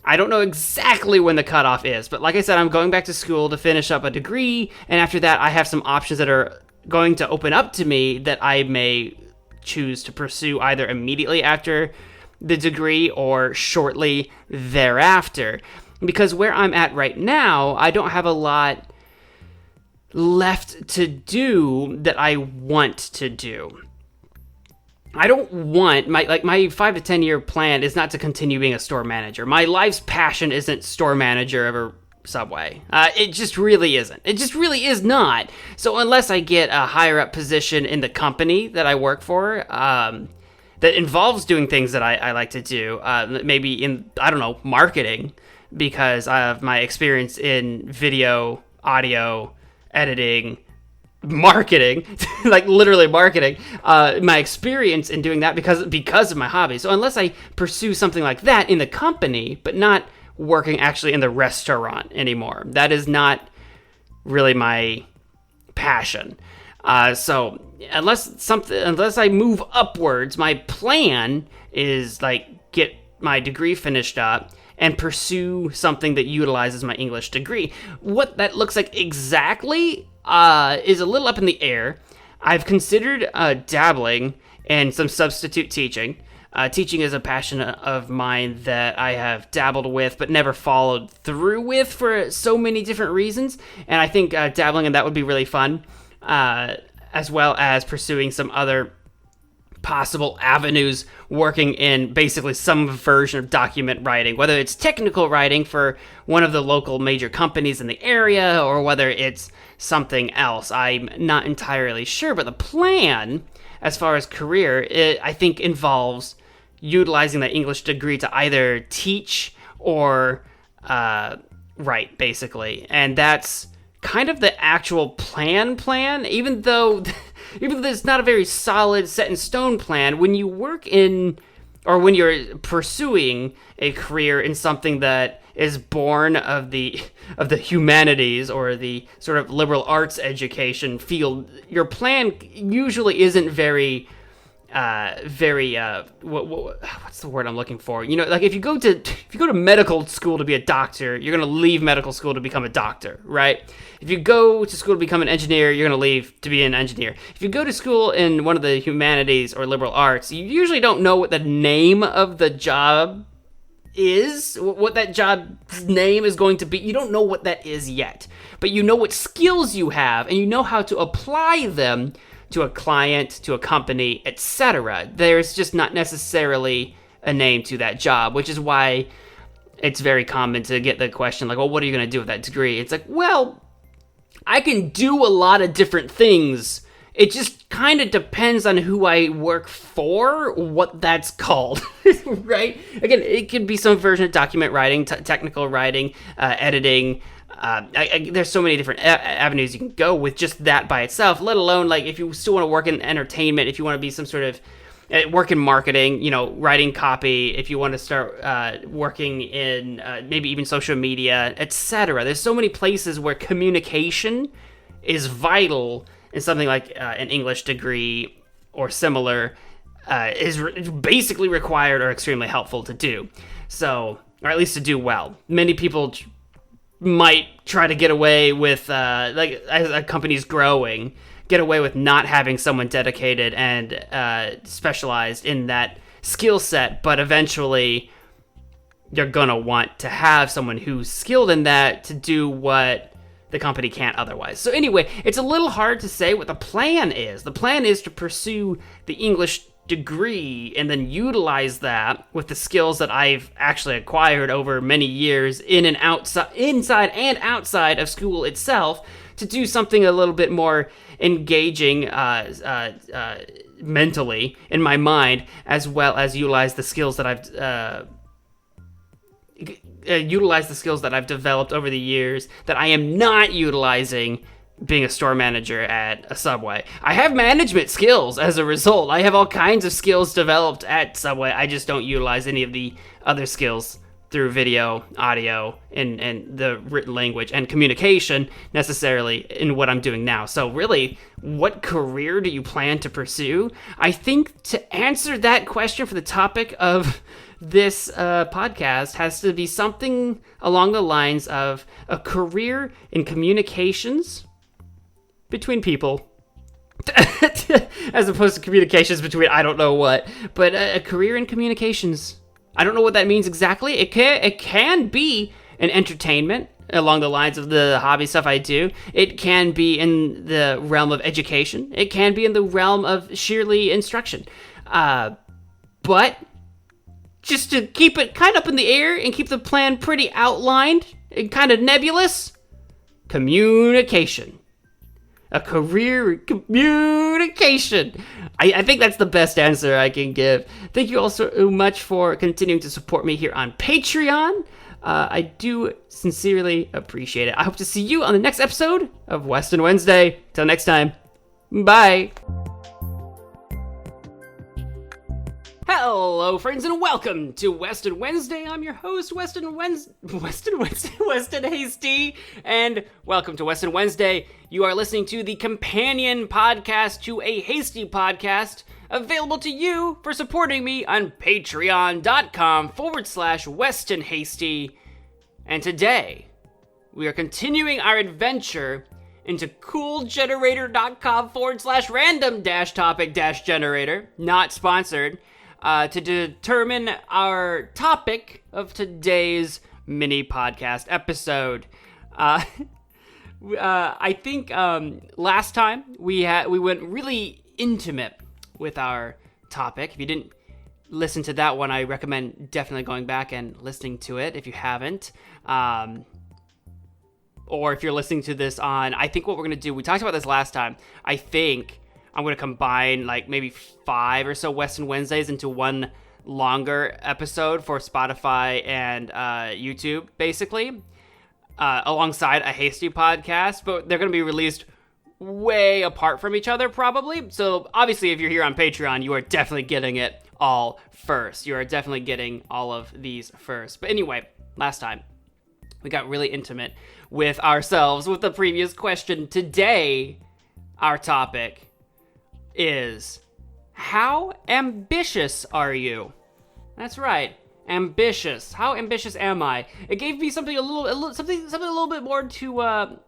I don't know exactly when the cutoff is, but like I said, I'm going back to school to finish up a degree, and after that, I have some options that are going to open up to me that I may choose to pursue either immediately after the degree or shortly thereafter. Because where I'm at right now, I don't have a lot left to do that I want to do. I don't want my 5 to 10 year plan is not to continue being a store manager. My life's passion isn't store manager of a Subway. It just really isn't. It just really is not. So unless I get a higher up position in the company that I work for, that involves doing things that I like to do, maybe in, I don't know, marketing, because I have my experience in video, audio, editing, marketing, like literally marketing, my experience in doing that because of my hobby. So unless I pursue something like that in the company, but not working actually in the restaurant anymore, that is not really my passion. So unless I move upwards, my plan is like get my degree finished up and pursue something that utilizes my English degree. What that looks like exactly is a little up in the air. I've considered dabbling in some substitute teaching. Teaching is a passion of mine that I have dabbled with but never followed through with for so many different reasons, and I think dabbling in that would be really fun, as well as pursuing some other possible avenues working in basically some version of document writing, whether it's technical writing for one of the local major companies in the area or whether it's something else. I'm not entirely sure, but the plan as far as career, I think involves utilizing the English degree to either teach or write, basically. And that's kind of the actual plan, even though it's not a very solid, set-in-stone plan. When you work in or when you're pursuing a career in something that is born of the humanities or the sort of liberal arts education field, your plan usually isn't very what's the word I'm looking for? Like if you go to medical school to be a doctor, you're going to leave medical school to become a doctor, right? If you go to school to become an engineer, you're going to leave to be an engineer. If you go to school in one of the humanities or liberal arts, you usually don't know what the name of the job is, what that job's name is going to be. You don't know what that is yet, but you know what skills you have, and you know how to apply them to a client, to a company, etc. There's just not necessarily a name to that job, which is why it's very common to get the question like, well, what are you going to do with that degree? It's like, well, I can do a lot of different things. It just kind of depends on who I work for, what that's called, right? Again, it could be some version of document writing, technical writing, editing. There's so many different avenues you can go with just that by itself, let alone like if you still want to work in entertainment, if you want to be some sort of work in marketing, writing copy, if you want to start working in maybe even social media, etc. There's so many places where communication is vital, and something like an English degree or similar is basically required or extremely helpful to do. So, or at least to do well. Many people might try to get away with, like as a company's growing, get away with not having someone dedicated and specialized in that skill set, but eventually you're gonna want to have someone who's skilled in that to do what the company can't otherwise. So anyway, it's a little hard to say what the plan is. The plan is to pursue the English degree and then utilize that with the skills that I've actually acquired over many years inside and outside of school itself to do something a little bit more engaging mentally in my mind, as well as utilize the skills that I've developed over the years that I am not utilizing being a store manager at a Subway. I have management skills as a result. I have all kinds of skills developed at Subway. I just don't utilize any of the other skills through video, audio, and the written language and communication necessarily in what I'm doing now. So really, what career do you plan to pursue? I think to answer that question for the topic of this podcast has to be something along the lines of a career in communications between people, as opposed to communications between I don't know what, but a career in communications. I don't know what that means exactly. It can be in entertainment along the lines of the hobby stuff I do. It can be in the realm of education. It can be in the realm of sheerly instruction. But just to keep it kind of up in the air and keep the plan pretty outlined and kind of nebulous, communication. A career in communication. I think that's the best answer I can give. Thank you all so much for continuing to support me here on Patreon. I do sincerely appreciate it. I hope to see you on the next episode of Weston Wednesday. Till next time, bye. Hello, friends, and welcome to Weston Wednesday. I'm your host, Weston Hasty, and welcome to Weston Wednesday. You are listening to the companion podcast to a Hasty podcast, available to you for supporting me on patreon.com/Weston Hasty. And today, we are continuing our adventure into coolgenerator.com/random-topic-generator, not sponsored, to determine our topic of today's mini podcast episode. I think last time we went really intimate with our topic. If you didn't listen to that one, I recommend definitely going back and listening to it if you haven't. Or if you're listening to this on, I think what we're going to do, we talked about this last time, I think I'm going to combine like maybe 5 or so Weston Wednesdays into one longer episode for Spotify and YouTube, basically, alongside a Hasty podcast, but they're going to be released way apart from each other, probably. So obviously, if you're here on Patreon, you are definitely getting it all first. You are definitely getting all of these first. But anyway, last time we got really intimate with ourselves with the previous question. Today, our topic is, how ambitious are you? That's right, ambitious. How ambitious am I? It gave me something a little bit more to well,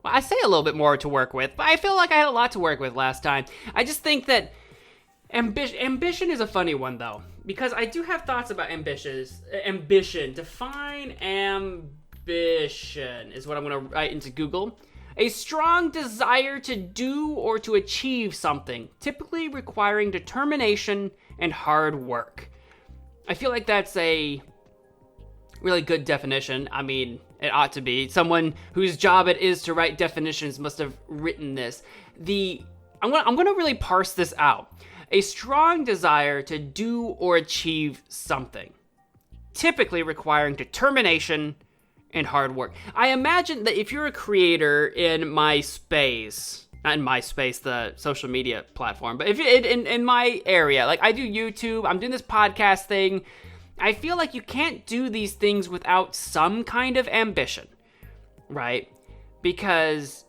I say a little bit more to work with, but I feel like I had a lot to work with last time. I just think that ambition is a funny one, though, because I do have thoughts about ambition. Define ambition is what I'm going to write into Google. A strong desire to do or to achieve something, typically requiring determination and hard work. I feel like that's a really good definition. I mean, it ought to be. Someone whose job it is to write definitions must have written this. I'm going to really parse this out. A strong desire to do or achieve something, typically requiring determination and hard work. I imagine that if you're a creator in MySpace, not in MySpace, the social media platform, but if in my area, like I do YouTube, I'm doing this podcast thing, I feel like you can't do these things without some kind of ambition, right? Because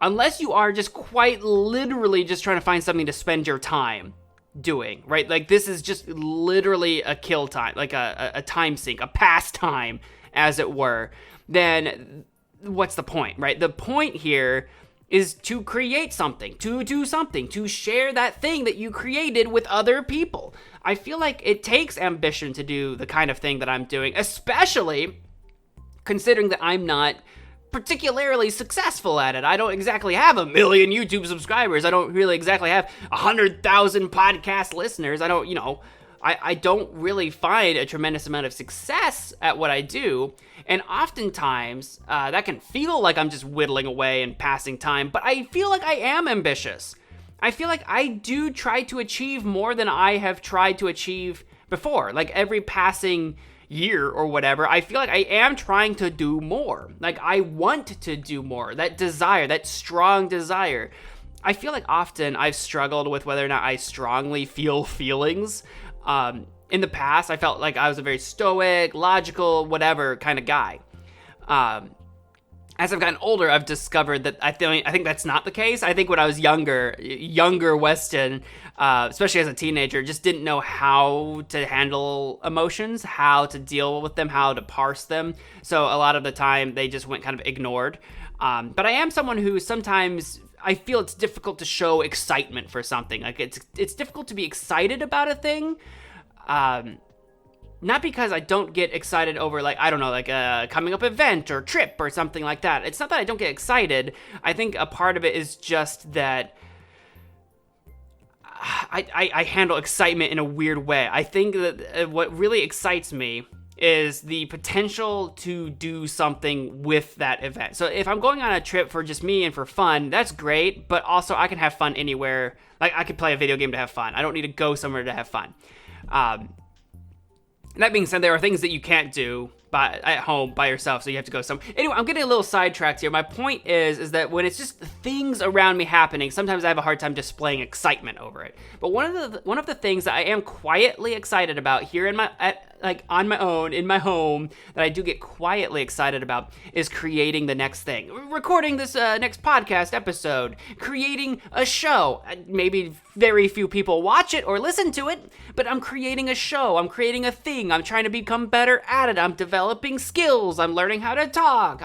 unless you are just quite literally just trying to find something to spend your time doing, right? Like this is just literally a kill time, like a time sink, a pastime, as it were, then what's the point, right? The point here is to create something, to do something, to share that thing that you created with other people. I feel like it takes ambition to do the kind of thing that I'm doing, especially considering that I'm not particularly successful at it. I don't exactly have 1 million YouTube subscribers. I don't really exactly have 100,000 podcast listeners. I don't really find a tremendous amount of success at what I do. And oftentimes, that can feel like I'm just whittling away and passing time, but I feel like I am ambitious. I feel like I do try to achieve more than I have tried to achieve before. Like every passing year or whatever, I feel like I am trying to do more. Like I want to do more. That desire, that strong desire. I feel like often I've struggled with whether or not I strongly feel feelings. In the past, I felt like I was a very stoic, logical, whatever kind of guy. As I've gotten older, I've discovered that I think that's not the case. I think when I was younger Weston, especially as a teenager, just didn't know how to handle emotions, how to deal with them, how to parse them. So a lot of the time, they just went kind of ignored. But I am someone who sometimes I feel it's difficult to show excitement for something. Like it's difficult to be excited about a thing. Not because I don't get excited over, like, I don't know, like a coming up event or trip or something like that. It's not that I don't get excited. I think a part of it is just that I handle excitement in a weird way. I think that what really excites me is the potential to do something with that event. So if I'm going on a trip for just me and for fun, that's great, but also I can have fun anywhere. Like I could play a video game to have fun. I don't need to go somewhere to have fun. That being said, there are things that you can't do at home by yourself, so you have to go somewhere. Anyway, I'm getting a little sidetracked here. My point is that when it's just things around me happening, sometimes I have a hard time displaying excitement over it. But one of the things that I am quietly excited about here on my own in my home, that I do get quietly excited about, is creating the next thing, recording this next podcast episode, creating a show. Maybe very few people watch it or listen to it, but I'm creating a show. I'm creating a thing. I'm trying to become better at it. I'm developing skills. I'm learning how to talk.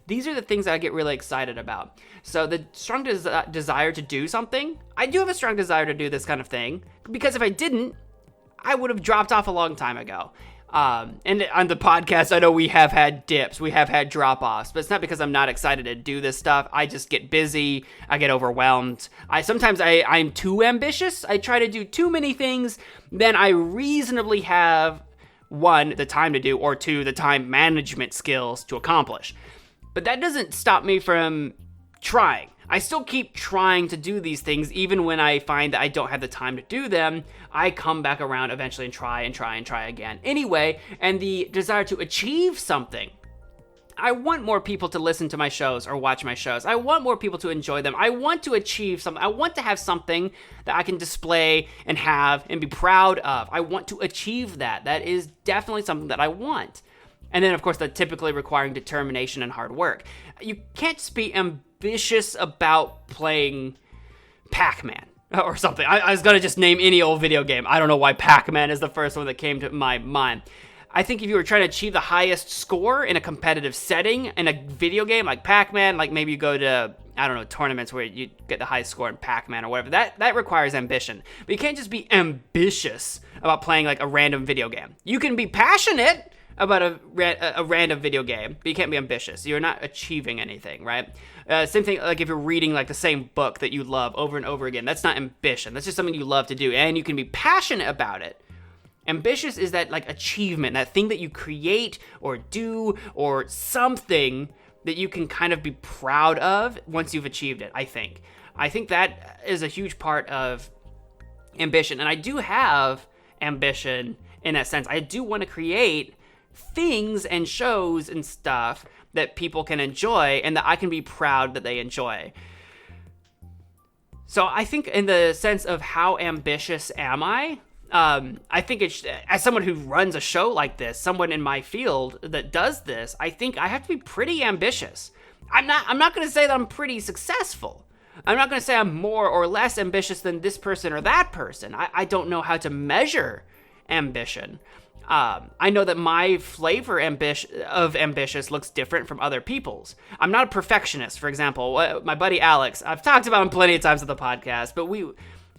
These are the things that I get really excited about. So the strong desire to do something, I do have a strong desire to do this kind of thing, because if I didn't, I would have dropped off a long time ago. And on the podcast, I know we have had dips, we have had drop-offs, but it's not because I'm not excited to do this stuff. I just get busy, I get overwhelmed. Sometimes I'm too ambitious. I try to do too many things than I reasonably have, one, the time to do, or two, the time management skills to accomplish. But that doesn't stop me from trying. I still keep trying to do these things, even when I find that I don't have the time to do them. I come back around eventually and try again. Anyway, and the desire to achieve something, I want more people to listen to my shows or watch my shows. I want more people to enjoy them. I want to achieve something. I want to have something that I can display and have and be proud of. I want to achieve that. That is definitely something that I want. And then, of course, that typically requiring determination and hard work. You can't just be ambitious about playing Pac-Man or something. I was going to just name any old video game. I don't know why Pac-Man is the first one that came to my mind. I think if you were trying to achieve the highest score in a competitive setting in a video game like Pac-Man, like maybe you go to, I don't know, tournaments where you get the highest score in Pac-Man or whatever, that requires ambition. But you can't just be ambitious about playing like a random video game. You can be passionate about a random video game, but you can't be ambitious. You're not achieving anything, right? Same thing, like if you're reading like the same book that you love over and over again, that's not ambition. That's just something you love to do, and you can be passionate about it. Ambitious is that like achievement, that thing that you create or do or something that you can kind of be proud of once you've achieved it, I think. I think that is a huge part of ambition. And I do have ambition in that sense. I do want to create things and shows and stuff that people can enjoy and that I can be proud that they enjoy. So I think in the sense of how ambitious am I think it's, as someone who runs a show like this, someone in my field that does this, I think I have to be pretty ambitious. I'm not going to say that I'm pretty successful. I'm not going to say I'm more or less ambitious than this person or that person. I don't know how to measure ambition. I know that my flavor of ambitious looks different from other people's. I'm not a perfectionist, for example. My buddy Alex, I've talked about him plenty of times on the podcast, but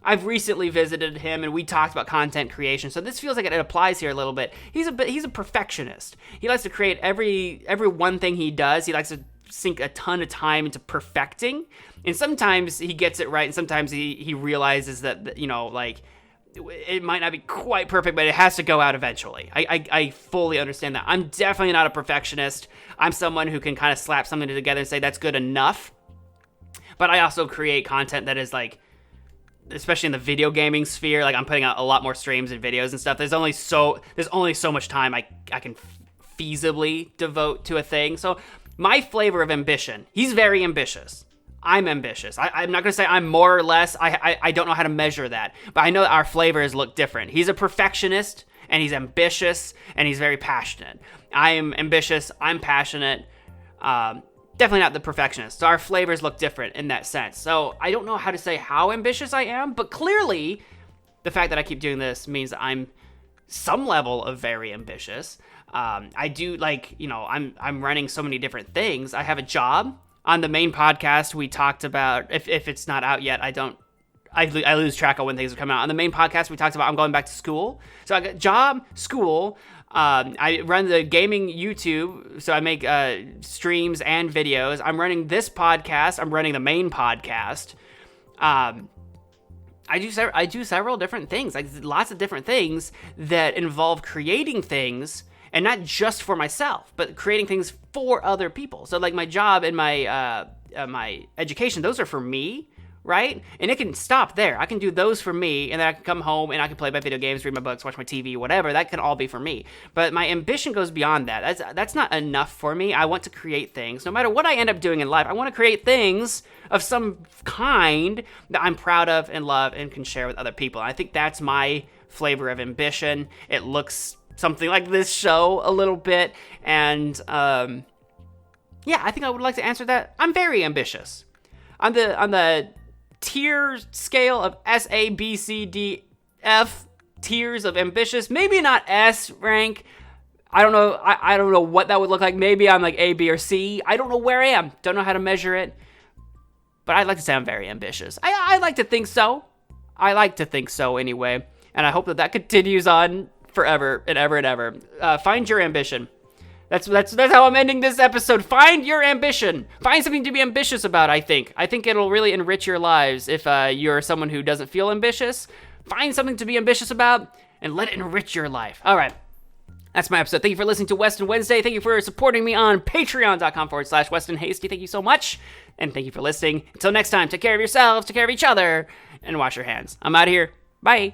I've recently visited him and we talked about content creation, so this feels like it applies here a little bit. He's a perfectionist. He likes to create every one thing he does. He likes to sink a ton of time into perfecting, and sometimes he gets it right, and sometimes he realizes that, you know, like, it might not be quite perfect, but it has to go out eventually. I fully understand that. I'm definitely not a perfectionist. I'm someone who can kind of slap something together and say that's good enough, but I also create content that is like, especially in the video gaming sphere, like I'm putting out a lot more streams and videos and stuff. There's only so much time I can feasibly devote to a thing. So my flavor of ambition, he's very ambitious. I'm ambitious. I'm not going to say I'm more or less. I don't know how to measure that, but I know that our flavors look different. He's a perfectionist and he's ambitious and he's very passionate. I am ambitious. I'm passionate. Definitely not the perfectionist. So our flavors look different in that sense. So I don't know how to say how ambitious I am, but clearly the fact that I keep doing this means that I'm some level of very ambitious. I do, like, you know, I'm running so many different things. I have a job. On the main podcast, we talked about, if it's not out yet, I lose track of when things are coming out. On the main podcast, we talked about I'm going back to school. So I got job, school. I run the gaming YouTube, so I make streams and videos. I'm running this podcast. I'm running the main podcast. I do several different things, like lots of different things that involve creating things, and not just for myself, but creating things for other people. So like my job and my education, those are for me, right? And it can stop there. I can do those for me, and then I can come home and I can play my video games, read my books, watch my TV, whatever. That can all be for me. But my ambition goes beyond that. That's not enough for me. I want to create things. No matter what I end up doing in life, I want to create things of some kind that I'm proud of and love and can share with other people. I think that's my flavor of ambition. It looks something like this show a little bit. And yeah, I think I would like to answer that. I'm very ambitious. On the tier scale of S, A, B, C, D, F tiers of ambitious, maybe not S rank. I don't know. I don't know what that would look like. Maybe I'm like A, B, or C. I don't know where I am. Don't know how to measure it. But I'd like to say I'm very ambitious. I like to think so. I like to think so anyway. And I hope that continues on forever and ever and ever. Find your ambition. That's how I'm ending this episode. Find your ambition. Find something to be ambitious about, I think. I think it'll really enrich your lives if you're someone who doesn't feel ambitious. Find something to be ambitious about and let it enrich your life. All right. That's my episode. Thank you for listening to Weston Wednesday. Thank you for supporting me on patreon.com/Weston Hasty. Thank you so much. And thank you for listening. Until next time, take care of yourselves, take care of each other, and wash your hands. I'm out of here. Bye.